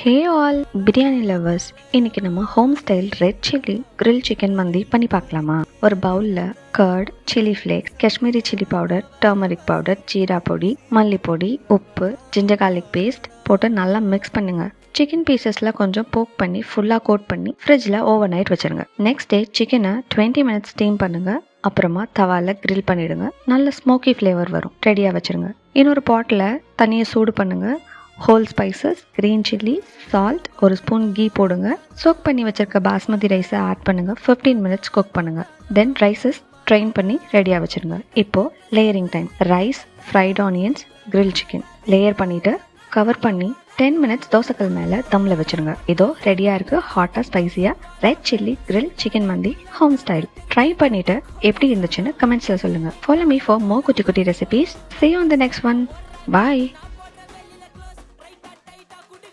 Hey all biryani lovers, இன்னைக்கு நம்ம home style red chilli grill chicken mandi பண்ணி பார்க்கலாமா? ஒரு பவுல்ல curd, chilli flakes, Kashmiri chilli powder, turmeric powder, ஜீரா பொடி, மல்லிப்பொடி, உப்பு, ஜிஞ்சர் கார்லிக் பேஸ்ட் போட்டு நல்லா மிக்ஸ் பண்ணுங்க. சிக்கன் பீசஸ்ல கொஞ்சம் போக் பண்ணி ஃபுல்லா கோட் பண்ணி ஃப்ரிட்ஜ்ல ஓவர் நைட் வச்சிருங்க. நெக்ஸ்ட் டே சிக்கனை 20 மினிட்ஸ் ஸ்டீம் பண்ணுங்க. அப்புறமா தவால கிரில் பண்ணிடுங்க. நல்ல ஸ்மோக்கி ஃப்ளேவர் வரும். ரெடியா வச்சிருங்க. இன்னொரு பாட்ல தண்ணியை சூடு பண்ணுங்க. Whole spices, green chilli, salt, ஒரு ஸ்பூன் கீ போடுங்க. சோக் பண்ணி வச்சிருக்க பாஸ்மதி ரைஸை ஆட் பண்ணுங்க. 15 மினிட்ஸ் குக் பண்ணுங்க. தென் ரைஸஸ் ட்ரைன் பண்ணி ரெடியாக வச்சிருங்க. இப்போ layering time. Rice, fried onions, grill chicken layer பண்ணிட்டு கவர் பண்ணி 10 மினிட்ஸ் தோசைக்கல் மேலே தம்மில் வச்சிருங்க. இதோ ரெடியாக இருக்கு ஹாட்டாக ஸ்பைசியாக ரெட் சில்லி கிரில் சிக்கன் மந்தி ஹோம் ஸ்டைல். ட்ரை பண்ணிட்டு எப்படி இருந்துச்சுன்னு கமெண்ட்ஸில் சொல்லுங்கள். ஃபாலோ மீ ஃபார் மோர் குட்டி குட்டி recipes. See you on the next one. Bye.